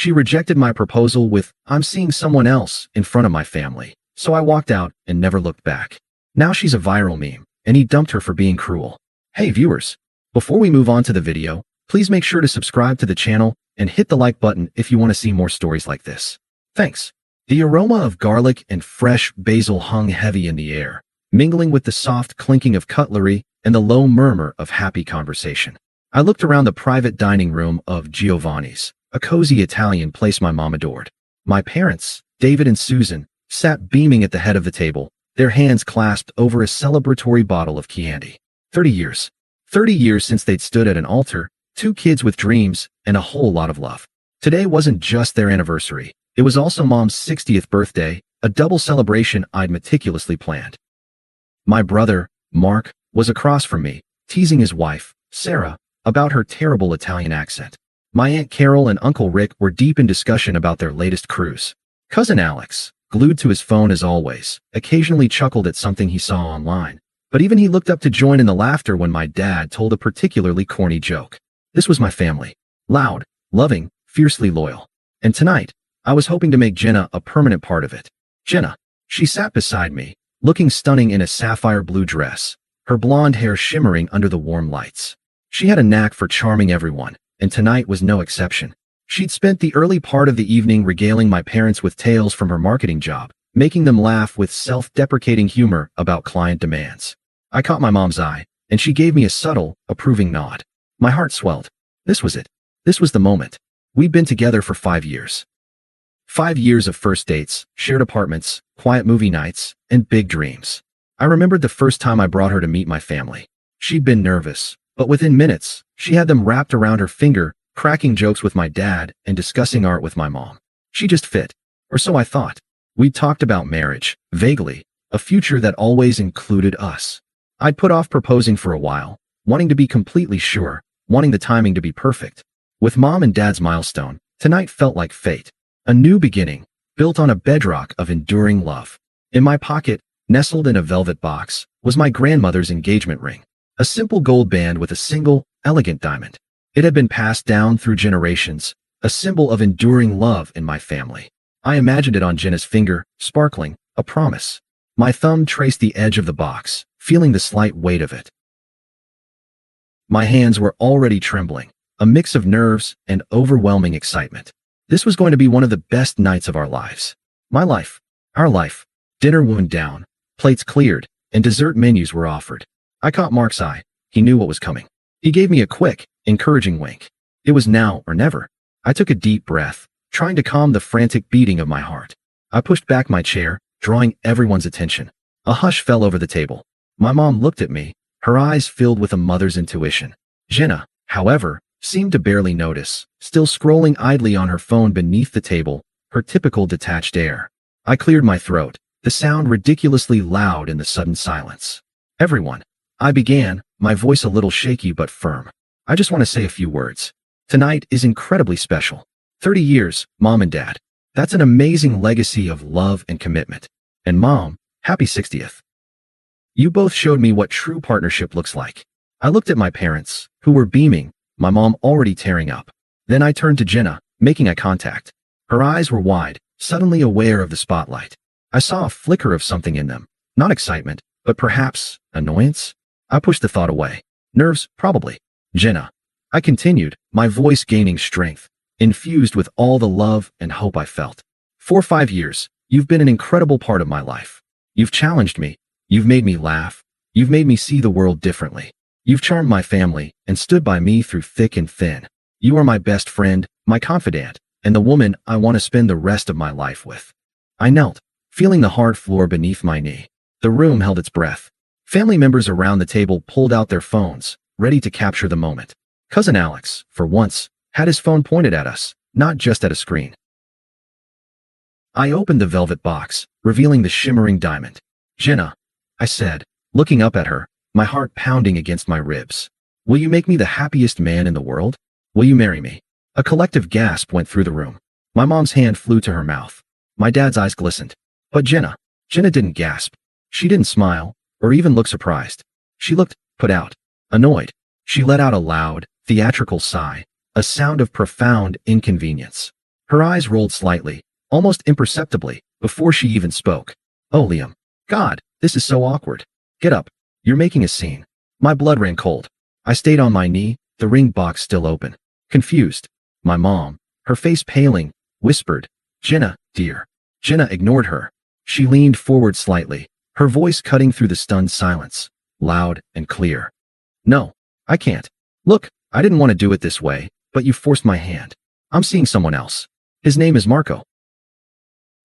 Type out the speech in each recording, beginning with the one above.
She rejected my proposal with, "I'm seeing someone else," in front of my family. So I walked out and never looked back. Now she's a viral meme, and he dumped her for being cruel. Hey viewers, before we move on to the video, please make sure to subscribe to the channel and hit the like button if you want to see more stories like this. Thanks. The aroma of garlic and fresh basil hung heavy in the air, mingling with the soft clinking of cutlery and the low murmur of happy conversation. I looked around the private dining room of Giovanni's, a cozy Italian place my mom adored. My parents, David and Susan, sat beaming at the head of the table, their hands clasped over a celebratory bottle of Chianti. 30 years. 30 years since they'd stood at an altar, two kids with dreams and a whole lot of love. Today wasn't just their anniversary. It was also Mom's 60th birthday, a double celebration I'd meticulously planned. My brother, Mark, was across from me, teasing his wife, Sarah, about her terrible Italian accent. My Aunt Carol and Uncle Rick were deep in discussion about their latest cruise. Cousin Alex, glued to his phone as always, occasionally chuckled at something he saw online, but even he looked up to join in the laughter when my dad told a particularly corny joke. This was my family. Loud, loving, fiercely loyal. And tonight, I was hoping to make Jenna a permanent part of it. Jenna. She sat beside me, looking stunning in a sapphire blue dress, her blonde hair shimmering under the warm lights. She had a knack for charming everyone, and tonight was no exception. She'd spent the early part of the evening regaling my parents with tales from her marketing job, making them laugh with self-deprecating humor about client demands. I caught my mom's eye, and she gave me a subtle, approving nod. My heart swelled. This was it. This was the moment. We'd been together for 5 years. 5 years of first dates, shared apartments, quiet movie nights, and big dreams. I remembered the first time I brought her to meet my family. She'd been nervous, but within minutes, she had them wrapped around her finger, cracking jokes with my dad and discussing art with my mom. She just fit. Or so I thought. We'd talked about marriage, vaguely, a future that always included us. I'd put off proposing for a while, wanting to be completely sure, wanting the timing to be perfect. With Mom and Dad's milestone, tonight felt like fate. A new beginning, built on a bedrock of enduring love. In my pocket, nestled in a velvet box, was my grandmother's engagement ring. A simple gold band with a single, elegant diamond. It had been passed down through generations, a symbol of enduring love in my family. I imagined it on Jenna's finger, sparkling, a promise. My thumb traced the edge of the box, feeling the slight weight of it. My hands were already trembling, a mix of nerves and overwhelming excitement. This was going to be one of the best nights of our lives. My life. Our life. Dinner wound down, plates cleared, and dessert menus were offered. I caught Mark's eye. He knew what was coming. He gave me a quick, encouraging wink. It was now or never. I took a deep breath, trying to calm the frantic beating of my heart. I pushed back my chair, drawing everyone's attention. A hush fell over the table. My mom looked at me, her eyes filled with a mother's intuition. Jenna, however, seemed to barely notice, still scrolling idly on her phone beneath the table, her typical detached air. I cleared my throat, the sound ridiculously loud in the sudden silence. Everyone. I began, my voice a little shaky but firm. I just want to say a few words. Tonight is incredibly special. 30 years, Mom and Dad. That's an amazing legacy of love and commitment. And Mom, happy 60th. You both showed me what true partnership looks like. I looked at my parents, who were beaming, my mom already tearing up. Then I turned to Jenna, making eye contact. Her eyes were wide, suddenly aware of the spotlight. I saw a flicker of something in them. Not excitement, but perhaps annoyance? I pushed the thought away. Nerves, probably. Jenna. I continued, my voice gaining strength, infused with all the love and hope I felt. For 5 years, you've been an incredible part of my life. You've challenged me. You've made me laugh. You've made me see the world differently. You've charmed my family and stood by me through thick and thin. You are my best friend, my confidant, and the woman I want to spend the rest of my life with. I knelt, feeling the hard floor beneath my knee. The room held its breath. Family members around the table pulled out their phones, ready to capture the moment. Cousin Alex, for once, had his phone pointed at us, not just at a screen. I opened the velvet box, revealing the shimmering diamond. Jenna, I said, looking up at her, my heart pounding against my ribs. Will you make me the happiest man in the world? Will you marry me? A collective gasp went through the room. My mom's hand flew to her mouth. My dad's eyes glistened. But Jenna didn't gasp. She didn't smile, or even look surprised. She looked put out, annoyed. She let out a loud, theatrical sigh, a sound of profound inconvenience. Her eyes rolled slightly, almost imperceptibly, before she even spoke. Oh, Liam. God, this is so awkward. Get up. You're making a scene. My blood ran cold. I stayed on my knee, the ring box still open. Confused. My mom, her face paling, whispered, Jenna, dear. Jenna ignored her. She leaned forward slightly, her voice cutting through the stunned silence, loud and clear. No, I can't. Look, I didn't want to do it this way, but you forced my hand. I'm seeing someone else. His name is Marco.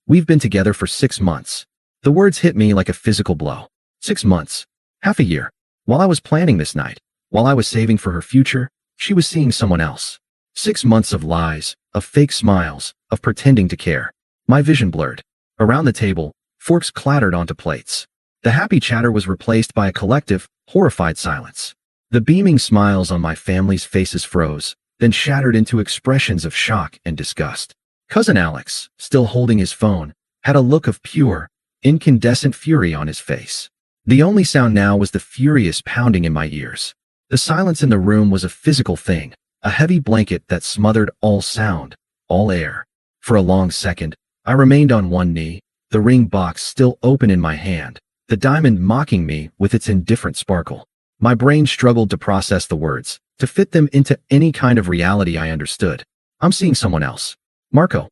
We've been together for 6 months. The words hit me like a physical blow. 6 months. Half a year. While I was planning this night, while I was saving for her future, she was seeing someone else. 6 months of lies, of fake smiles, of pretending to care. My vision blurred. Around the table, forks clattered onto plates. The happy chatter was replaced by a collective, horrified silence. The beaming smiles on my family's faces froze, then shattered into expressions of shock and disgust. Cousin Alex, still holding his phone, had a look of pure, incandescent fury on his face. The only sound now was the furious pounding in my ears. The silence in the room was a physical thing, a heavy blanket that smothered all sound, all air. For a long second, I remained on one knee, the ring box still open in my hand, the diamond mocking me with its indifferent sparkle. My brain struggled to process the words, to fit them into any kind of reality I understood. I'm seeing someone else. Marco.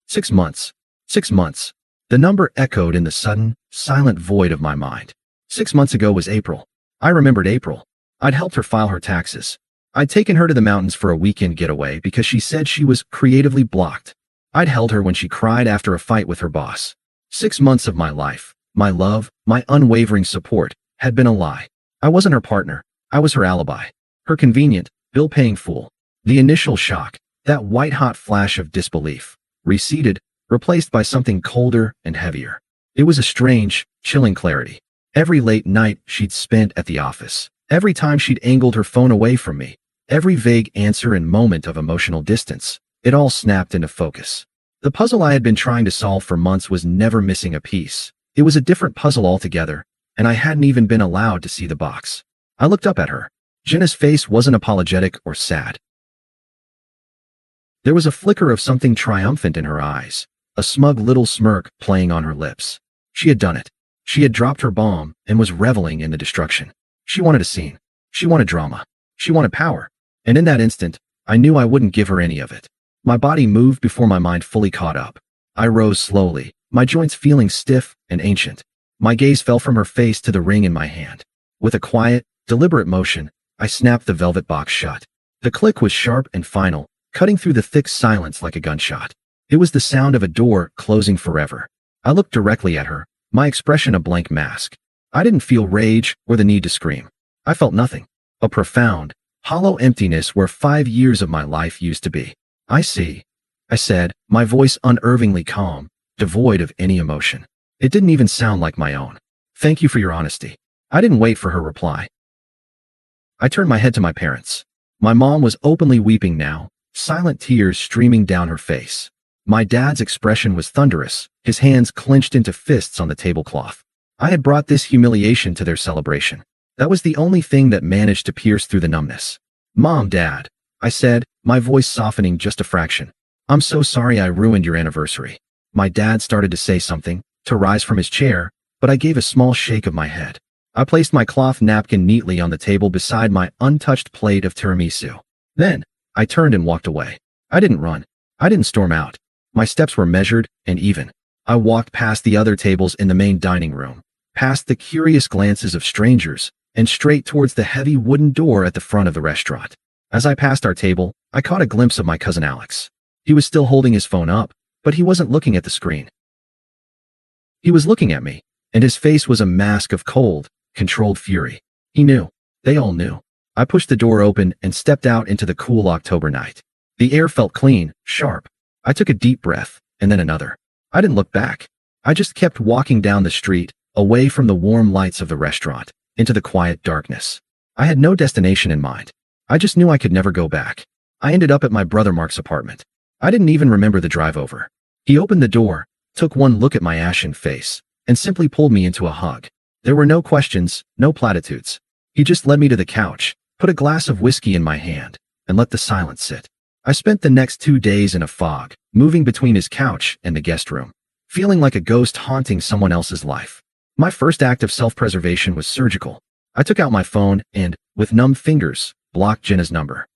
6 months. 6 months. The number echoed in the sudden, silent void of my mind. 6 months ago was April. I remembered April. I'd helped her file her taxes. I'd taken her to the mountains for a weekend getaway because she said she was creatively blocked. I'd held her when she cried after a fight with her boss. 6 months of my life, my love, my unwavering support, had been a lie. I wasn't her partner. I was her alibi. Her convenient, bill-paying fool. The initial shock, that white-hot flash of disbelief, receded, replaced by something colder and heavier. It was a strange, chilling clarity. Every late night she'd spent at the office, every time she'd angled her phone away from me, every vague answer and moment of emotional distance, it all snapped into focus. The puzzle I had been trying to solve for months was never missing a piece. It was a different puzzle altogether, and I hadn't even been allowed to see the box. I looked up at her. Jenna's face wasn't apologetic or sad. There was a flicker of something triumphant in her eyes, a smug little smirk playing on her lips. She had done it. She had dropped her bomb and was reveling in the destruction. She wanted a scene. She wanted drama. She wanted power. And in that instant, I knew I wouldn't give her any of it. My body moved before my mind fully caught up. I rose slowly, my joints feeling stiff and ancient. My gaze fell from her face to the ring in my hand. With a quiet, deliberate motion, I snapped the velvet box shut. The click was sharp and final, cutting through the thick silence like a gunshot. It was the sound of a door closing forever. I looked directly at her, my expression a blank mask. I didn't feel rage or the need to scream. I felt nothing. A profound, hollow emptiness where 5 years of my life used to be. I see, I said, my voice unervingly calm, devoid of any emotion. It didn't even sound like my own. Thank you for your honesty. I didn't wait for her reply. I turned my head to my parents. My mom was openly weeping now, silent tears streaming down her face. My dad's expression was thunderous, his hands clenched into fists on the tablecloth. I had brought this humiliation to their celebration. That was the only thing that managed to pierce through the numbness. Mom, Dad, I said, my voice softening just a fraction. I'm so sorry I ruined your anniversary. My dad started to say something, to rise from his chair, but I gave a small shake of my head. I placed my cloth napkin neatly on the table beside my untouched plate of tiramisu. Then, I turned and walked away. I didn't run. I didn't storm out. My steps were measured and even. I walked past the other tables in the main dining room, past the curious glances of strangers, and straight towards the heavy wooden door at the front of the restaurant. As I passed our table, I caught a glimpse of my cousin Alex. He was still holding his phone up, but he wasn't looking at the screen. He was looking at me, and his face was a mask of cold, controlled fury. He knew. They all knew. I pushed the door open and stepped out into the cool October night. The air felt clean, sharp. I took a deep breath, and then another. I didn't look back. I just kept walking down the street, away from the warm lights of the restaurant, into the quiet darkness. I had no destination in mind. I just knew I could never go back. I ended up at my brother Mark's apartment. I didn't even remember the drive over. He opened the door, took one look at my ashen face, and simply pulled me into a hug. There were no questions, no platitudes. He just led me to the couch, put a glass of whiskey in my hand, and let the silence sit. I spent the next 2 days in a fog, moving between his couch and the guest room, feeling like a ghost haunting someone else's life. My first act of self-preservation was surgical. I took out my phone and, with numb fingers, blocked Jenna's number.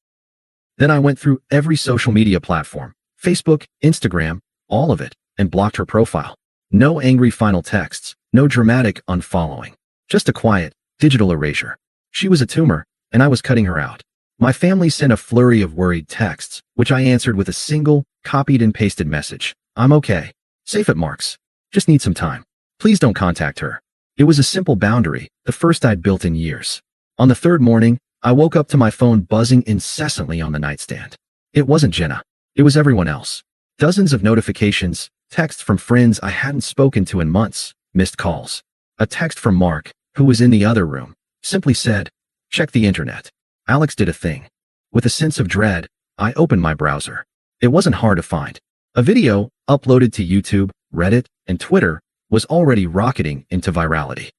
Then I went through every social media platform, Facebook, Instagram, all of it, and blocked her profile. No angry final texts, no dramatic unfollowing. Just a quiet, digital erasure. She was a tumor, and I was cutting her out. My family sent a flurry of worried texts, which I answered with a single, copied and pasted message. I'm okay. Safe at Mark's. Just need some time. Please don't contact her. It was a simple boundary, the first I'd built in years. On the third morning, I woke up to my phone buzzing incessantly on the nightstand. It wasn't Jenna. It was everyone else. Dozens of notifications, texts from friends I hadn't spoken to in months, missed calls. A text from Mark, who was in the other room, simply said, "Check the internet." Alex did a thing. With a sense of dread, I opened my browser. It wasn't hard to find. A video, uploaded to YouTube, Reddit, and Twitter, was already rocketing into virality.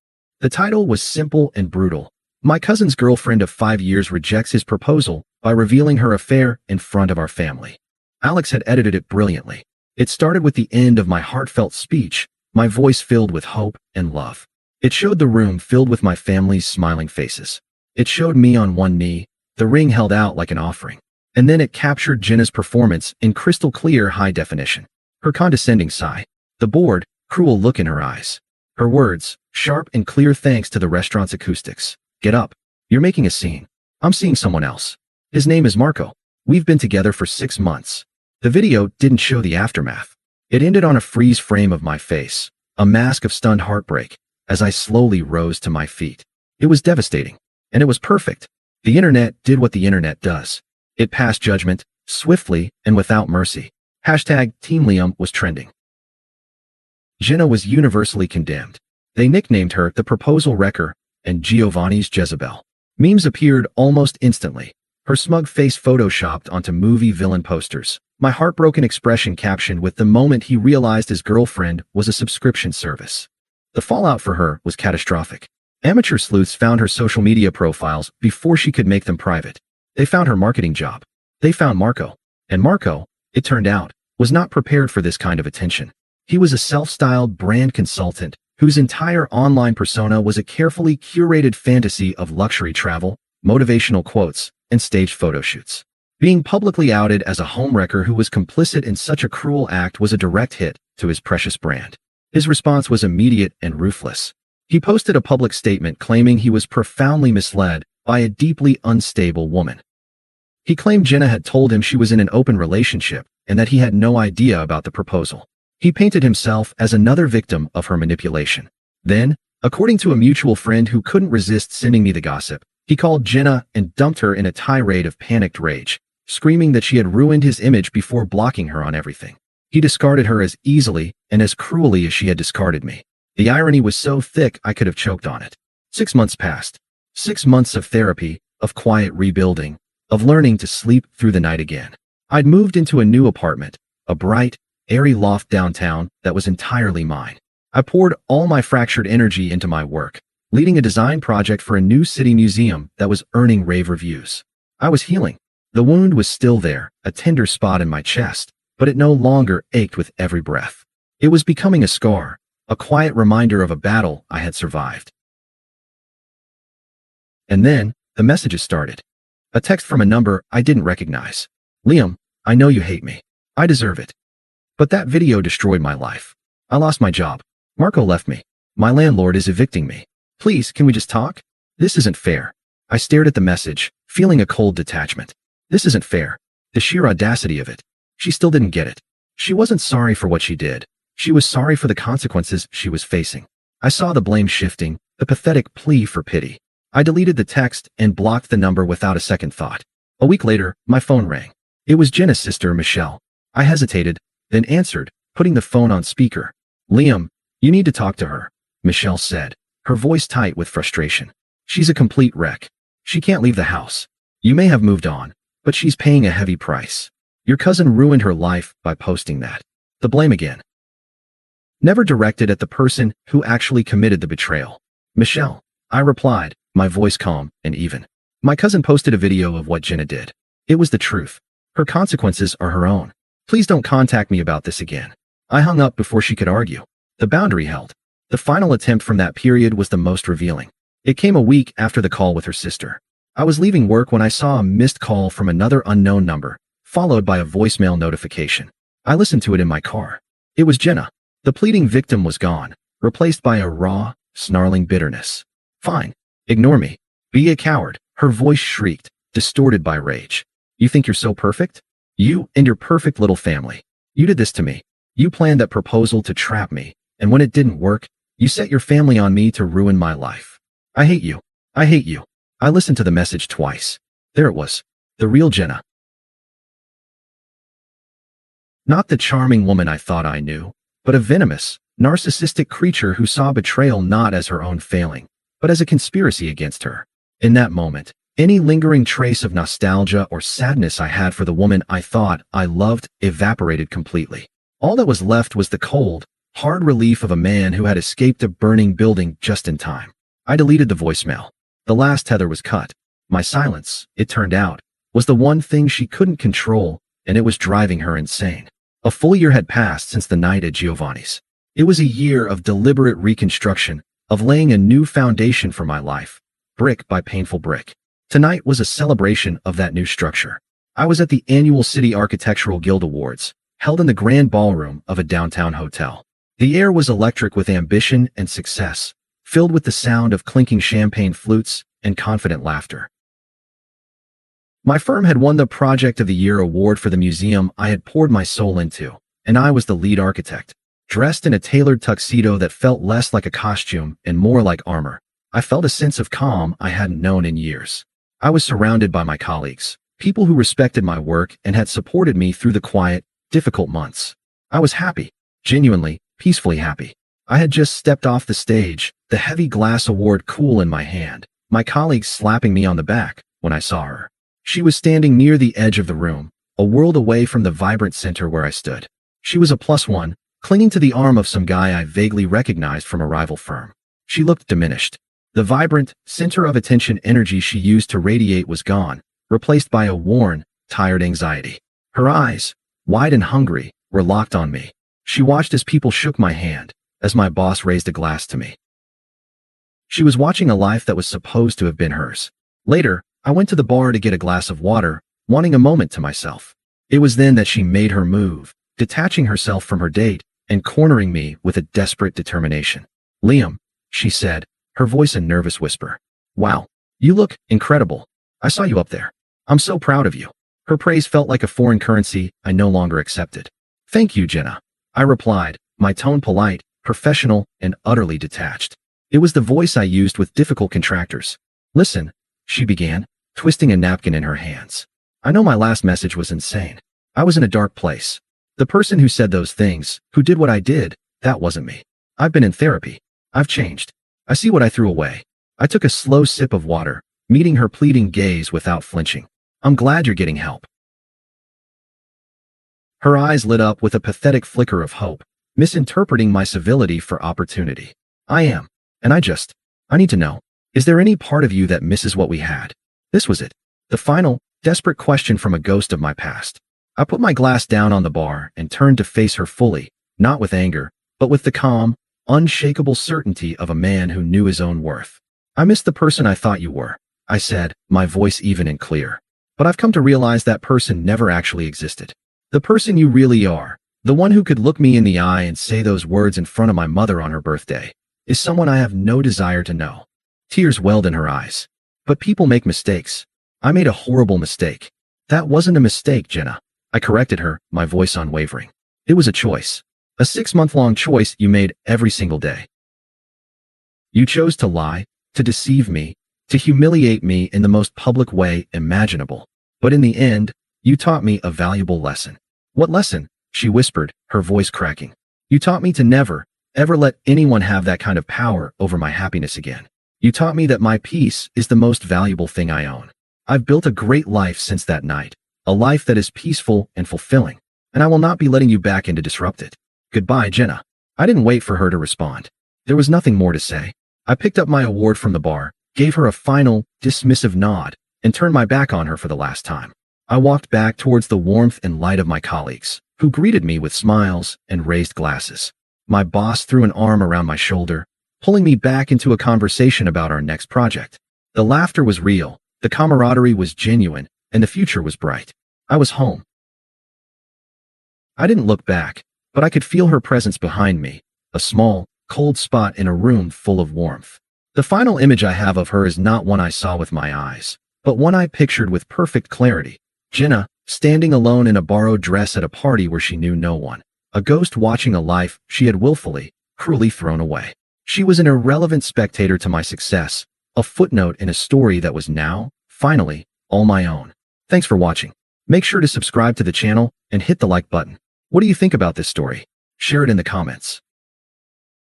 The title was simple and brutal. My cousin's girlfriend of 5 years rejects his proposal by revealing her affair in front of our family. Alex had edited it brilliantly. It started with the end of my heartfelt speech, my voice filled with hope and love. It showed the room filled with my family's smiling faces. It showed me on one knee, the ring held out like an offering. And then it captured Jenna's performance in crystal clear high definition. Her condescending sigh, the bored, cruel look in her eyes. Her words, sharp and clear thanks to the restaurant's acoustics. Get up. You're making a scene. I'm seeing someone else. His name is Marco. We've been together for 6 months. The video didn't show the aftermath. It ended on a freeze frame of my face, a mask of stunned heartbreak, as I slowly rose to my feet. It was devastating. And it was perfect. The internet did what the internet does. It passed judgment, swiftly and without mercy. Hashtag Team Liam was trending. Jenna was universally condemned. They nicknamed her the Proposal Wrecker and Giovanni's Jezebel. Memes appeared almost instantly. Her smug face photoshopped onto movie villain posters. My heartbroken expression captioned with the moment he realized his girlfriend was a subscription service. The fallout for her was catastrophic. Amateur sleuths found her social media profiles before she could make them private. They found her marketing job. They found Marco. And Marco, it turned out, was not prepared for this kind of attention. He was a self-styled brand consultant whose entire online persona was a carefully curated fantasy of luxury travel, motivational quotes, and staged photo shoots. Being publicly outed as a homewrecker who was complicit in such a cruel act was a direct hit to his precious brand. His response was immediate and ruthless. He posted a public statement claiming he was profoundly misled by a deeply unstable woman. He claimed Jenna had told him she was in an open relationship and that he had no idea about the proposal. He painted himself as another victim of her manipulation. Then, according to a mutual friend who couldn't resist sending me the gossip, he called Jenna and dumped her in a tirade of panicked rage, screaming that she had ruined his image before blocking her on everything. He discarded her as easily and as cruelly as she had discarded me. The irony was so thick I could have choked on it. 6 months passed. 6 months of therapy, of quiet rebuilding, of learning to sleep through the night again. I'd moved into a new apartment, a bright, airy loft downtown that was entirely mine. I poured all my fractured energy into my work, leading a design project for a new city museum that was earning rave reviews. I was healing. The wound was still there, a tender spot in my chest, but it no longer ached with every breath. It was becoming a scar, a quiet reminder of a battle I had survived. And then, the messages started. A text from a number I didn't recognize. Liam, I know you hate me. I deserve it. But that video destroyed my life. I lost my job. Marco left me. My landlord is evicting me. Please, can we just talk? This isn't fair. I stared at the message, feeling a cold detachment. This isn't fair. The sheer audacity of it. She still didn't get it. She wasn't sorry for what she did. She was sorry for the consequences she was facing. I saw the blame shifting, the pathetic plea for pity. I deleted the text and blocked the number without a second thought. A week later, my phone rang. It was Jenna's sister, Michelle. I hesitated, then answered, putting the phone on speaker. Liam, you need to talk to her, Michelle said, her voice tight with frustration. She's a complete wreck. She can't leave the house. You may have moved on, but she's paying a heavy price. Your cousin ruined her life by posting that. The blame again. Never directed at the person who actually committed the betrayal. Michelle, I replied, my voice calm and even. My cousin posted a video of what Jenna did. It was the truth. Her consequences are her own. Please don't contact me about this again. I hung up before she could argue. The boundary held. The final attempt from that period was the most revealing. It came a week after the call with her sister. I was leaving work when I saw a missed call from another unknown number, followed by a voicemail notification. I listened to it in my car. It was Jenna. The pleading victim was gone, replaced by a raw, snarling bitterness. Fine. Ignore me. Be a coward. Her voice shrieked, distorted by rage. You think you're so perfect? You and your perfect little family. You did this to me. You planned that proposal to trap me, and when it didn't work, you set your family on me to ruin my life. I hate you. I hate you. I listened to the message twice. There it was. The real Jenna. Not the charming woman I thought I knew, but a venomous, narcissistic creature who saw betrayal not as her own failing, but as a conspiracy against her. In that moment, any lingering trace of nostalgia or sadness I had for the woman I thought I loved evaporated completely. All that was left was the cold, hard relief of a man who had escaped a burning building just in time. I deleted the voicemail. The last tether was cut. My silence, it turned out, was the one thing she couldn't control, and it was driving her insane. A full year had passed since the night at Giovanni's. It was a year of deliberate reconstruction, of laying a new foundation for my life, brick by painful brick. Tonight was a celebration of that new structure. I was at the annual City Architectural Guild Awards, held in the grand ballroom of a downtown hotel. The air was electric with ambition and success, filled with the sound of clinking champagne flutes and confident laughter. My firm had won the Project of the Year award for the museum I had poured my soul into, and I was the lead architect. Dressed in a tailored tuxedo that felt less like a costume and more like armor, I felt a sense of calm I hadn't known in years. I was surrounded by my colleagues, people who respected my work and had supported me through the quiet, difficult months. I was happy, genuinely, peacefully happy. I had just stepped off the stage, the heavy glass award cool in my hand, my colleagues slapping me on the back when I saw her. She was standing near the edge of the room, a world away from the vibrant center where I stood. She was a +1, clinging to the arm of some guy I vaguely recognized from a rival firm. She looked diminished. The vibrant, center of attention energy she used to radiate was gone, replaced by a worn, tired anxiety. Her eyes, wide and hungry, were locked on me. She watched as people shook my hand, as my boss raised a glass to me. She was watching a life that was supposed to have been hers. Later, I went to the bar to get a glass of water, wanting a moment to myself. It was then that she made her move, detaching herself from her date and cornering me with a desperate determination. Liam, she said, her voice a nervous whisper. Wow, you look incredible. I saw you up there. I'm so proud of you. Her praise felt like a foreign currency I no longer accepted. Thank you, Jenna. I replied, my tone polite, professional, and utterly detached. It was the voice I used with difficult contractors. Listen, she began, twisting a napkin in her hands. I know my last message was insane. I was in a dark place. The person who said those things, who did what I did, that wasn't me. I've been in therapy. I've changed. I see what I threw away. I took a slow sip of water, meeting her pleading gaze without flinching. I'm glad you're getting help. Her eyes lit up with a pathetic flicker of hope, misinterpreting my civility for opportunity. I am. And I need to know. Is there any part of you that misses what we had? This was it. The final, desperate question from a ghost of my past. I put my glass down on the bar and turned to face her fully, not with anger, but with the calm, unshakable certainty of a man who knew his own worth. I miss the person I thought you were, I said, my voice even and clear. But I've come to realize that person never actually existed. The person you really are, the one who could look me in the eye and say those words in front of my mother on her birthday, is someone I have no desire to know. Tears welled in her eyes. But people make mistakes. I made a horrible mistake. That wasn't a mistake, Jenna. I corrected her, my voice unwavering. It was a choice. A 6-month-long choice you made every single day. You chose to lie, to deceive me, to humiliate me in the most public way imaginable. But in the end, you taught me a valuable lesson. What lesson? She whispered, her voice cracking. You taught me to never, ever let anyone have that kind of power over my happiness again. You taught me that my peace is the most valuable thing I own. I've built a great life since that night, a life that is peaceful and fulfilling, and I will not be letting you back in to disrupt it. Goodbye, Jenna. I didn't wait for her to respond. There was nothing more to say. I picked up my award from the bar, gave her a final, dismissive nod, and turned my back on her for the last time. I walked back towards the warmth and light of my colleagues, who greeted me with smiles and raised glasses. My boss threw an arm around my shoulder, pulling me back into a conversation about our next project. The laughter was real, the camaraderie was genuine, and the future was bright. I was home. I didn't look back, but I could feel her presence behind me, a small, cold spot in a room full of warmth. The final image I have of her is not one I saw with my eyes, but one I pictured with perfect clarity. Jinnah, standing alone in a borrowed dress at a party where she knew no one. A ghost watching a life she had willfully, cruelly thrown away. She was an irrelevant spectator to my success, a footnote in a story that was now, finally, all my own. Thanks for watching. Make sure to subscribe to the channel and hit the like button. What do you think about this story? Share it in the comments.